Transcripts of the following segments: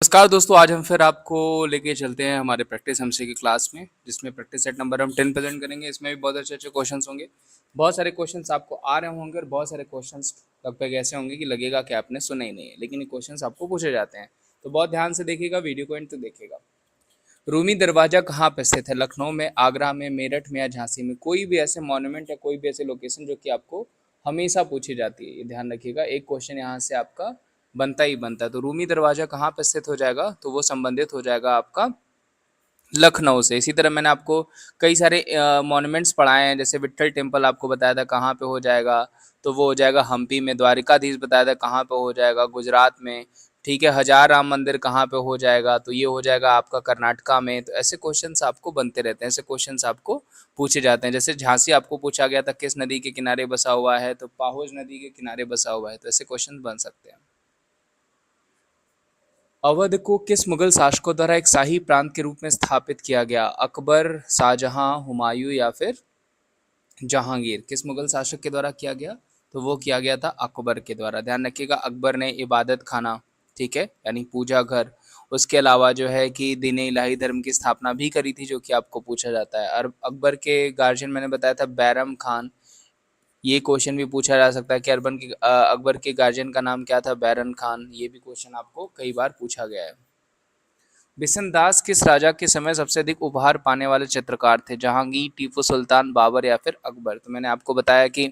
नमस्कार दोस्तों, आज हम फिर आपको लेके चलते हैं हमारे प्रैक्टिस एमसी की क्लास में, जिसमें प्रैक्टिस सेट नंबर हम 10 प्रेजेंट करेंगे। इसमें भी बहुत अच्छे अच्छे क्वेश्चंस होंगे। बहुत सारे क्वेश्चंस आपको आ रहे होंगे और बहुत सारे क्वेश्चंस लगभग ऐसे होंगे कि लगेगा कि आपने सुना ही नहीं है, लेकिन ये क्वेश्चंस आपको पूछे जाते हैं। तो बहुत ध्यान से देखिएगा, वीडियो को एंड तक देखिएगा। रूमी दरवाजा कहाँ पे स्थित है? लखनऊ में, आगरा में, मेरठ में या झांसी में? कोई भी ऐसे मॉन्यूमेंट या कोई भी ऐसे लोकेशन जो कि आपको हमेशा पूछी जाती है, ये ध्यान रखिएगा। एक क्वेश्चन यहाँ से आपका बनता ही बनता है। तो रूमी दरवाजा कहाँ पे स्थित हो जाएगा? तो वो संबंधित हो जाएगा आपका लखनऊ से। इसी तरह मैंने आपको कई सारे मॉन्यूमेंट्स पढ़ाए हैं, जैसे विट्ठल टेम्पल आपको बताया था कहाँ पे हो जाएगा, तो वो हो जाएगा हम्पी में। द्वारिकाधीश बताया था कहाँ पे हो जाएगा, गुजरात में। ठीक है, हजार राम मंदिर कहाँ पे हो जाएगा, तो ये हो जाएगा आपका कर्नाटका में। तो ऐसे क्वेश्चंस आपको बनते रहते हैं, ऐसे क्वेश्चंस आपको पूछे जाते हैं। जैसे झांसी आपको पूछा गया था किस नदी के किनारे बसा हुआ है, तो पाहोज नदी के किनारे बसा हुआ है। तो ऐसे क्वेश्चन बन सकते हैं। अवध को किस मुगल शासकों द्वारा एक शाही प्रांत के रूप में स्थापित किया गया? अकबर, शाहजहां, हुमायूं या फिर जहांगीर? किस मुगल शासक के द्वारा किया गया? तो वो किया गया था अकबर के द्वारा। ध्यान रखिएगा, अकबर ने इबादत खाना, ठीक है, यानी पूजा घर, उसके अलावा जो है कि दीन इलाही धर्म की स्थापना भी करी थी, जो कि आपको पूछा जाता है। और अकबर के गार्जियन मैंने बताया था बैरम खान। ये क्वेश्चन भी पूछा जा सकता है कि अकबर के गार्जियन का नाम क्या था? बैरन खान। ये भी क्वेश्चन आपको कई बार पूछा गया है। बिशन दास किस राजा के समय सबसे अधिक उपहार पाने वाले चित्रकार थे? जहांगीर, टीपू सुल्तान, बाबर या फिर अकबर? तो मैंने आपको बताया कि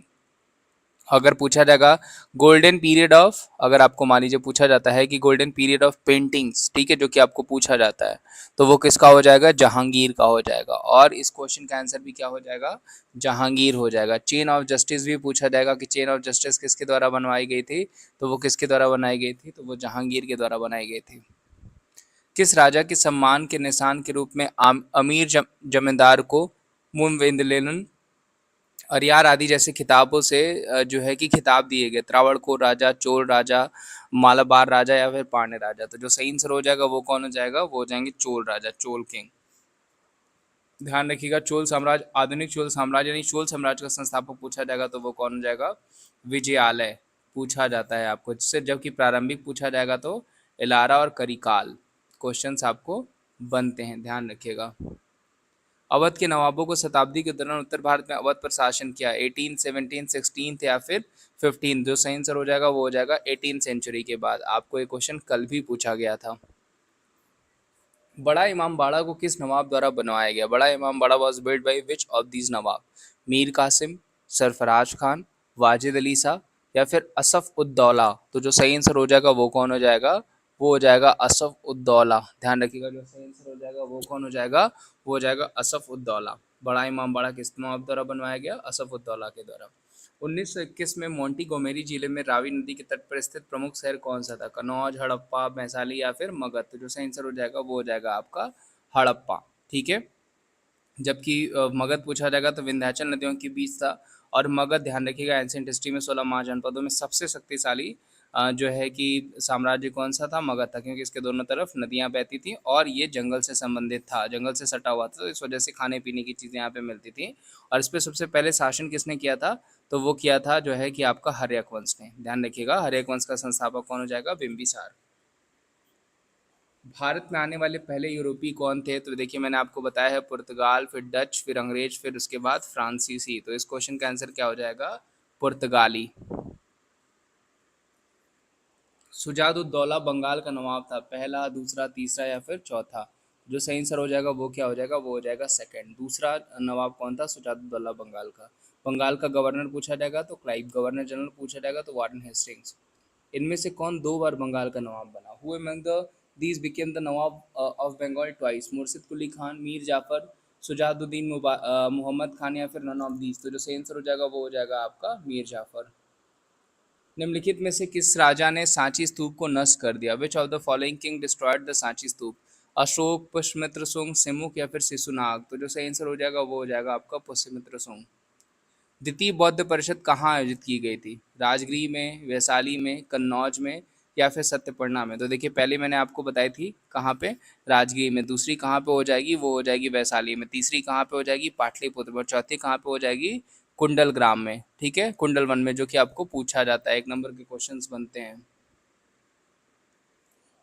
अगर पूछा जाएगा गोल्डन पीरियड ऑफ, अगर आपको मान लीजिए पूछा जाता है कि गोल्डन पीरियड ऑफ पेंटिंग्स, ठीक है, जो कि आपको पूछा जाता है, तो वो किसका हो जाएगा? जहांगीर का हो जाएगा। और इस क्वेश्चन का आंसर भी क्या हो जाएगा? जहांगीर हो जाएगा। चेन ऑफ जस्टिस भी पूछा जाएगा कि चेन ऑफ जस्टिस किसके द्वारा बनवाई गई थी, तो वो किसके द्वारा बनाई गई थी? तो वो जहांगीर के द्वारा बनाई गई थी। किस राजा के सम्मान के निशान के रूप में अमीर जमींदार को मुमवेंदलेन, अरियार आदि जैसे खिताबों से जो है कि खिताब दिए गए? त्रावणकोर राजा, चोल राजा, मालाबार राजा या फिर पांड्य राजा? तो जो सही आंसर हो जाएगा वो कौन हो जाएगा? वो हो जाएंगे चोल राजा, चोल किंग। ध्यान रखिएगा, चोल साम्राज्य, आधुनिक चोल साम्राज्य यानी चोल साम्राज्य का संस्थापक पूछा जाएगा तो वो कौन हो जाएगा? विजयालय पूछा जाता है आपको। जिससे जबकि प्रारंभिक पूछा जाएगा तो एलारा और करिकाल। क्वेश्चंस आपको बनते हैं, ध्यान रखिएगा। अवध के नवाबों को शताब्दी के दौरान उत्तर भारत में अवध पर शासन किया? 18, 17, 16 या फिर 15? जो सही आंसर हो जाएगा वो हो जाएगा 18 सेंचुरी के बाद। आपको ये क्वेश्चन कल भी पूछा गया था। बड़ा इमाम बाड़ा को किस नवाब द्वारा बनवाया गया? Bara Imambara was build by which of these nawab? Mir Qasim, Sarfaraz Khan, Wajid Ali Shah या फिर असफ उद्दौला? तो जो सही आंसर हो जाएगा वो कौन हो जाएगा? वो हो जाएगा असफ उद्दौला। ध्यान रखिएगा, जो सही आंसर हो जाएगा वो कौन हो जाएगा? वो हो जाएगा असफ उद्दौला। बड़ा इमाम बाड़ा किस नवाब द्वारा बनवाया गया? असफ उद्दौला के द्वारा। 1921 में मोंटीगोमेरी जिले में रावी नदी के तट पर स्थित प्रमुख शहर कौन सा था? कन्नौज, हड़प्पा, वैशाली या फिर मगध? तो जो सही आंसर हो जाएगा वो हो जाएगा आपका हड़प्पा। ठीक है, जबकि मगध पूछा जाएगा तो विंध्याचल नदियों के बीच था। और मगध, ध्यान रखिएगा, एंशियंट हिस्ट्री में 16 महाजनपदों में सबसे शक्तिशाली जो है कि साम्राज्य कौन सा था? मगध था, क्योंकि इसके दोनों तरफ नदियां बहती थी और ये जंगल से संबंधित था, जंगल से सटा हुआ था, तो इस वजह से खाने पीने की चीज़ें यहाँ पे मिलती थी। और इस पर सबसे पहले शासन किसने किया था? तो वो किया था जो है कि आपका हर्यक वंश ने। ध्यान रखिएगा, हर्यक वंश का संस्थापक कौन हो जाएगा? बिंबिसार। भारत में आने वाले पहले यूरोपीय कौन थे? तो देखिए, मैंने आपको बताया है पुर्तगाल, फिर डच, फिर अंग्रेज, फिर उसके बाद फ्रांसीसी। तो इस क्वेश्चन का आंसर क्या हो जाएगा? पुर्तगाली। सुजाउद्दौला बंगाल का नवाब था? पहला, दूसरा, तीसरा या फिर चौथा? जो सही आंसर हो जाएगा वो क्या हो जाएगा? वो हो जाएगा सेकंड। दूसरा नवाब कौन था? सुजाउद्दौला बंगाल का। बंगाल का गवर्नर पूछा जाएगा तो क्लाइव, गवर्नर जनरल पूछा जाएगा तो वार्डन हेस्टिंग्स। इनमें से कौन दो बार बंगाल का नवाब बना? Who among the these became the nawab of Bengal twice? Murshid Quli Khan, Mir Jafar, Sujauddin Mohammad Khan या फिर नन ऑफ दीज? तो जो सही आंसर हो जाएगा वो हो जाएगा आपका मीर जाफर। निम्नलिखित में से किस राजा ने सांची स्तूप को नष्ट कर दिया? Which of the following king destroyed the Sanchi stupa? Ashoka, Pushyamitra Sunga, Simuk या फिर शिशुनाग? तो जो सही आंसर हो जाएगा वो हो जाएगा आपका पुष्यमित्र सुंग। द्वितीय बौद्ध परिषद कहाँ आयोजित की गई थी? राजगीर में, वैशाली में, कन्नौज में या फिर सत्यपर्णा में? तो देखिए, पहले मैंने आपको बताई थी कहाँ पे? राजगीर में। दूसरी कहाँ पे हो जाएगी? वो हो जाएगी वैशाली में। तीसरी कहाँ पे हो जाएगी? पाटलिपुत्र में। और चौथी कहाँ पे हो जाएगी? कुंडल ग्राम में। ठीक है, कुंडल वन में, जो कि आपको पूछा जाता है, एक नंबर के क्वेश्चंस बनते हैं।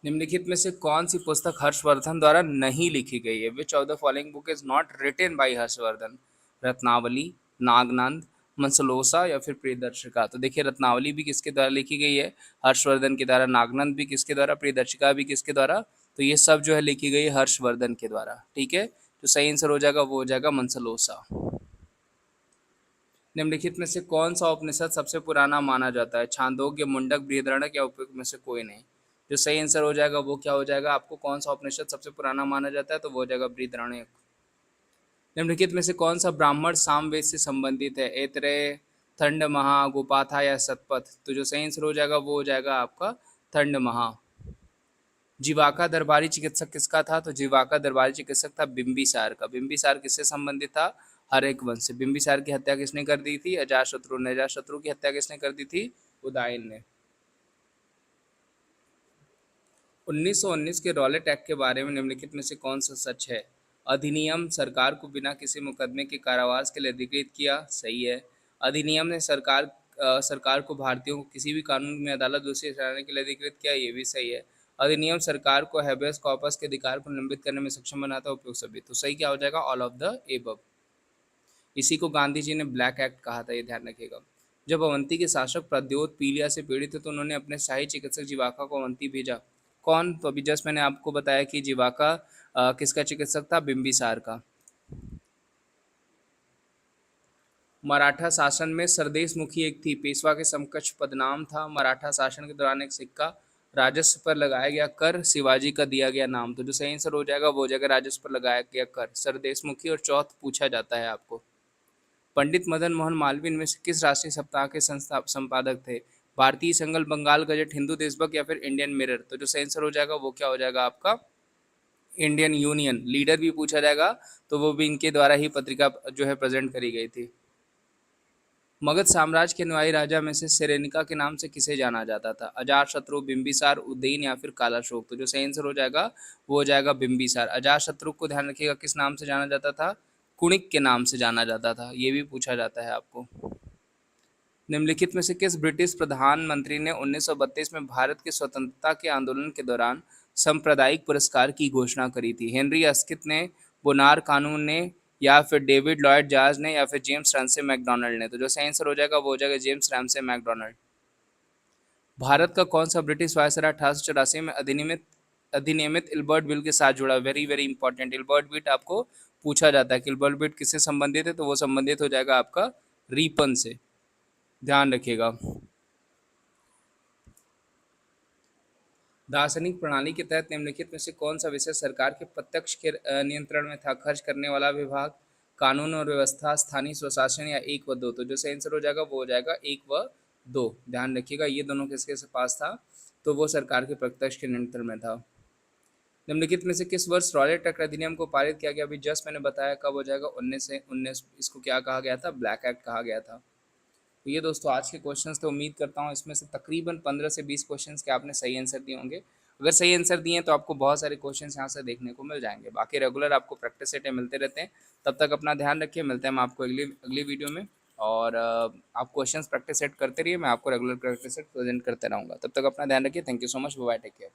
निम्नलिखित में से कौन सी पुस्तक हर्षवर्धन द्वारा नहीं लिखी गई है? Which of the following book is not written by Harshavardhan? Ratnavali, Nagananda, मंसलोसा या फिर प्रियदर्शिका? तो देखिए रत्नावली भी किसके द्वारा लिखी गई है? हर्षवर्धन के द्वारा। नागनंद भी किसके द्वारा? प्रियदर्शिका भी किसके द्वारा? तो ये सब जो है लिखी गई है हर्षवर्धन के द्वारा। ठीक है, तो सही आंसर हो जाएगा, वो हो जाएगा मंसलोसा। निम्नलिखित में से कौन सा उपनिषद सबसे पुराना माना जाता है? छांदोग्य, मुंडक, बृहदारण्यक या उपयुक्त में से कोई नहीं? जो सही आंसर हो जाएगा वो क्या हो जाएगा आपको? कौन सा उपनिषद सबसे पुराना माना जाता है? तो वो हो जाएगा बृहदारण्यक। निम्नलिखित में से कौन सा ब्राह्मण सामवेद से संबंधित है? ऐतरेय, थंड महा, गोपाथा या सतपथ? तो जो सही आंसर हो जाएगा वो हो जाएगा आपका थंड महा। जीवाका दरबारी चिकित्सक किसका था? तो जीवाका दरबारी चिकित्सक था बिंबिसार का। बिंबिसार किससे संबंधित था? हरेक वंश से। बिंबिसार की हत्या किसने कर दी थी? अजातशत्रु ने। अजातशत्रु की हत्या किसने कर दी थी? उदयन ने। 1919 के रॉलेट एक्ट के बारे में निम्नलिखित में से कौन सा सच है? अधिनियम सरकार को बिना किसी मुकदमे के कारावास के लिए अधिकृत किया। सही है। अधिनियम ने सरकार को भारतीयों को किसी भी कानून में अदालत दोषी ठहराने के लिए अधिकृत किया। ये भी सही है। अधिनियम सरकार को हैबेस कॉर्पस के अधिकार को निलंबित करने में सक्षम बनाता है। उपयुक्त सभी। तो सही क्या हो जाएगा? All of the above. इसी को गांधी जी ने ब्लैक एक्ट कहा था, ये ध्यान रखिएगा। जब अवंती के शासक प्रद्योत पीलिया से पीड़ित थे तो उन्होंने अपने शाही चिकित्सक जीवाका को अवंती भेजा। कौन? तो अभी जस्ट मैंने आपको बताया कि जीवाका किसका चिकित्सक था? बिंबिसार का। मराठा शासन में सरदेश मुखी एक थी, पेशवा के समकक्ष पदनाम था। मराठा शासन के दौरान एक सिक्का, राजस्व पर लगाया गया कर, शिवाजी का दिया गया नाम। तो जो सही आंसर हो जाएगा वो हो जाएगा राजस्व पर लगाया गया कर, सरदेश मुखी। और चौथ पूछा जाता है आपको, पंडित मदन मोहन मालवीय इनमें से किस राष्ट्रीय सप्ताह के संपादक थे? भारतीय संगल, बंगाल गजट, हिंदू देशभक्त या फिर इंडियन मिरर? तो जो सही आंसर हो जाएगा वो क्या हो जाएगा आपका? Indian union. लीडर भी पूछा जाएगा तो वो भी इनके द्वारा ही पत्रिका जो है प्रेजेंट करी गई थी। मगध साम्राज्य के अनुयायी राजा में से सेरेनिका के नाम से किसे जाना जाता था? अजातशत्रु, बिंबिसार, उदयन या फिर कालाशोक? तो जो सही आंसर हो जाएगा वो हो जाएगा बिंबिसार। अजातशत्रु को ध्यान रखिएगा किस नाम से जाना जाता था? कुणिक के नाम से जाना जाता था। ये भी पूछा जाता है आपको। निम्नलिखित में से किस ब्रिटिश प्रधानमंत्री ने 1932 में भारत की स्वतंत्रता के आंदोलन के दौरान सांप्रदायिक पुरस्कार की घोषणा करी थी? हेनरी अस्किथ ने, बोनार कानून ने, या फिर डेविड लॉयड जॉर्ज ने, या फिर जेम्स रैमसे मैकडॉनल्ड ने? तो जो सही आंसर हो जाएगा वो हो जाएगा जेम्स रैमसे मैकडॉनल्ड। भारत का कौन सा ब्रिटिश वायसराय 1884 में अधिनियमित इल्बर्ट बिल के साथ जुड़ा? Very very important. Ilbert bit आपको पूछा जाता है कि इल्बर्ट बिट किससे संबंधित है? तो वो संबंधित हो जाएगा आपका रीपन से। ध्यान रखिएगा। दार्शनिक प्रणाली के तहत निम्नलिखित में से कौन सा विषय सरकार के प्रत्यक्ष के नियंत्रण में था? खर्च करने वाला विभाग, कानून और व्यवस्था, स्थानीय स्वशासन या एक व दो? तो जो सही आंसर हो जाएगा वो हो जाएगा एक व दो। ध्यान रखिएगा ये दोनों किसके पास था? तो वो सरकार के प्रत्यक्ष के नियंत्रण में था। निम्नलिखित में से किस वर्ष रॉलेट एक्ट अधिनियम को पारित किया गया? अभी जस्ट मैंने बताया कब हो जाएगा? 1919। इसको क्या कहा गया था? ब्लैक एक्ट कहा गया था। तो ये दोस्तों आज के क्वेश्चंस थे। उम्मीद करता हूँ इसमें से तकरीबन 15 से 20 क्वेश्चंस के आपने सही आंसर दिए होंगे। अगर सही आंसर दिए तो आपको बहुत सारे क्वेश्चंस यहाँ से देखने को मिल जाएंगे। बाकी रेगुलर आपको प्रैक्टिस सेट मिलते रहते हैं। तब तक अपना ध्यान रखिए। मिलते हैं हम आपको अगली वीडियो में। और आप क्वेश्चंस प्रैक्टिस सेट करते रहिए। मैं आपको रेगुलर प्रैक्टिस सेट प्रेजेंट करते रहूँगा। तब तक अपना ध्यान रखिए। Thank you so much. Bye, take care.